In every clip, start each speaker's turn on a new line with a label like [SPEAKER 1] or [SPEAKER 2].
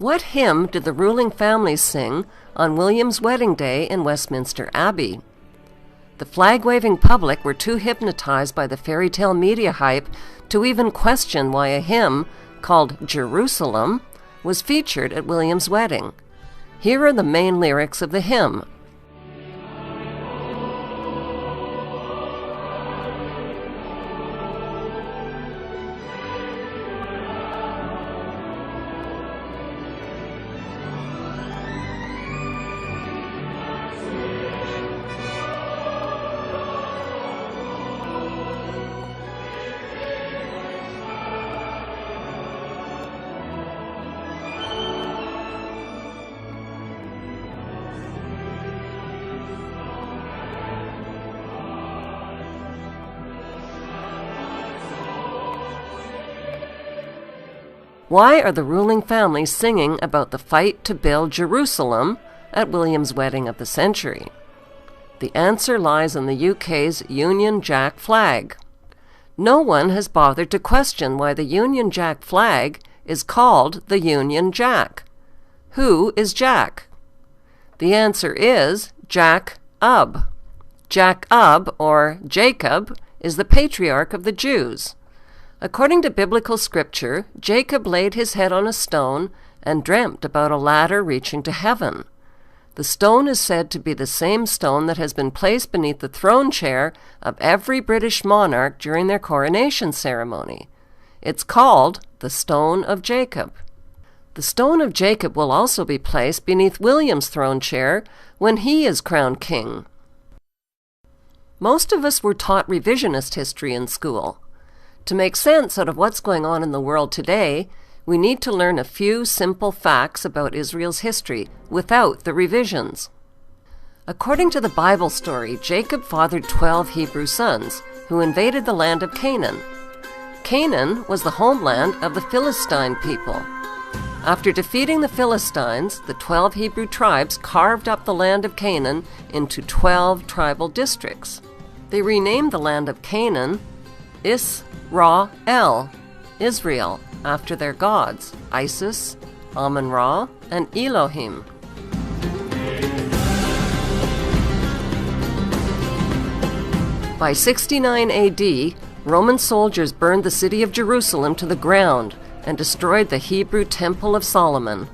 [SPEAKER 1] What hymn did the ruling family sing on William's wedding day in Westminster Abbey? The flag-waving public were too hypnotized by the fairy tale media hype to even question why a hymn called Jerusalem was featured at William's wedding. Here are the main lyrics of the hymn. Why are the ruling family singing about the fight to build Jerusalem at William's wedding of the century? The answer lies in the UK's Union Jack flag. No one has bothered to question why the Union Jack flag is called the Union Jack. Who is Jack? The answer is Jack-Ub. Jack-Ub, or Jacob, is the patriarch of the Jews. According to biblical scripture, Jacob laid his head on a stone and dreamt about a ladder reaching to heaven. The stone is said to be the same stone that has been placed beneath the throne chair of every British monarch during their coronation ceremony. It's called the Stone of Jacob. The Stone of Jacob will also be placed beneath William's throne chair when he is crowned king. Most of us were taught revisionist history in school. To make sense out of what's going on in the world today, we need to learn a few simple facts about Israel's history without the revisions. According to the Bible story, Jacob fathered 12 Hebrew sons who invaded the land of Canaan. Canaan was the homeland of the Philistine people. After defeating the Philistines, the 12 Hebrew tribes carved up the land of Canaan into 12 tribal districts. They renamed the land of Canaan Israel, Israel, after their gods, Isis, Amun-Ra, and Elohim. By 69 AD, Roman soldiers burned the city of Jerusalem to the ground and destroyed the Hebrew Temple of Solomon.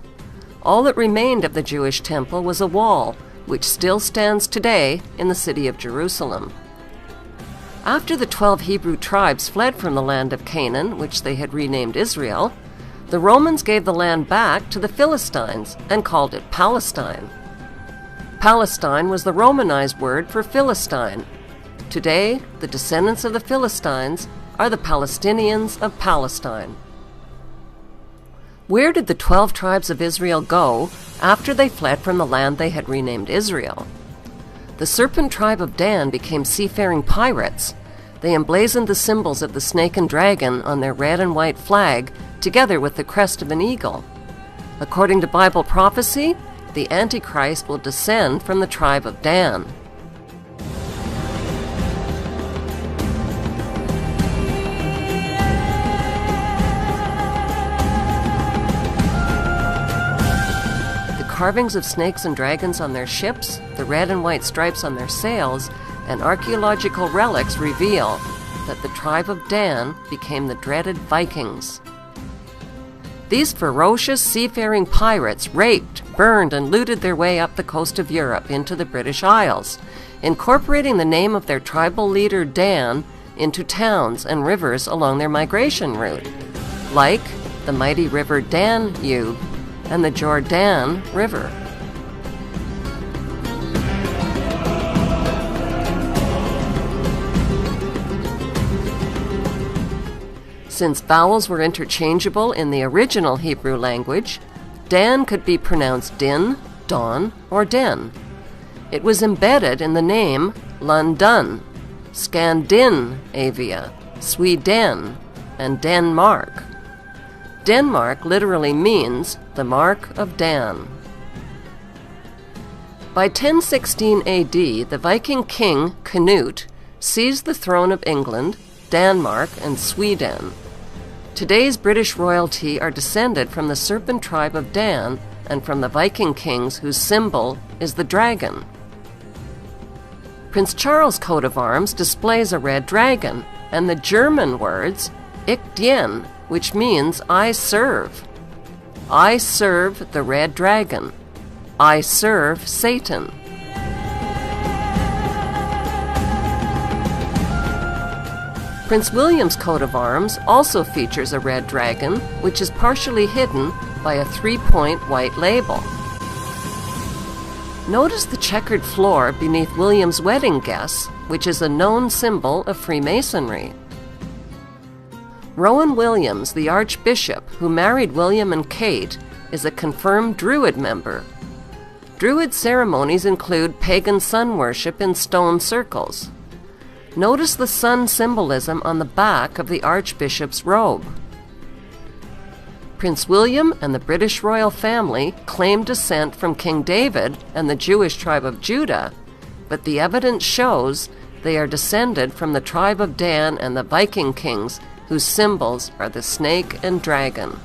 [SPEAKER 1] All that remained of the Jewish temple was a wall, which still stands today in the city of Jerusalem. After the 12 Hebrew tribes fled from the land of Canaan, which they had renamed Israel, the Romans gave the land back to the Philistines and called it Palestine. Palestine was the Romanized word for Philistine. Today, the descendants of the Philistines are the Palestinians of Palestine. Where did the 12 tribes of Israel go after they fled from the land they had renamed Israel? The serpent tribe of Dan became seafaring pirates. They emblazoned the symbols of the snake and dragon on their red and white flag, together with the crest of an eagle. According to Bible prophecy, the Antichrist will descend from the tribe of Dan. Carvings of snakes and dragons on their ships, the red and white stripes on their sails, and archaeological relics reveal that the tribe of Dan became the dreaded Vikings. These ferocious seafaring pirates raped, burned, and looted their way up the coast of Europe into the British Isles, incorporating the name of their tribal leader Dan into towns and rivers along their migration route, like the mighty river Danube and the Jordan River. Since vowels were interchangeable in the original Hebrew language, Dan could be pronounced Din, Don, or Den. It was embedded in the name London, Scandinavia, Sweden, and Denmark. Denmark literally means the mark of Dan. By 1016 AD, the Viking king Canute seized the throne of England, Denmark, and Sweden. Today's British royalty are descended from the serpent tribe of Dan and from the Viking kings whose symbol is the dragon. Prince Charles' coat of arms displays a red dragon and the German words Ich dien, which means I serve. I serve the red dragon. I serve Satan. Prince William's coat of arms also features a red dragon, which is partially hidden by a 3-point white label. Notice the checkered floor beneath William's wedding guests, which is a known symbol of Freemasonry. Rowan Williams, the Archbishop who married William and Kate, is a confirmed Druid member. Druid ceremonies include pagan sun worship in stone circles. Notice the sun symbolism on the back of the Archbishop's robe. Prince William and the British royal family claim descent from King David and the Jewish tribe of Judah, but the evidence shows they are descended from the tribe of Dan and the Viking kings, whose symbols are the snake and dragon.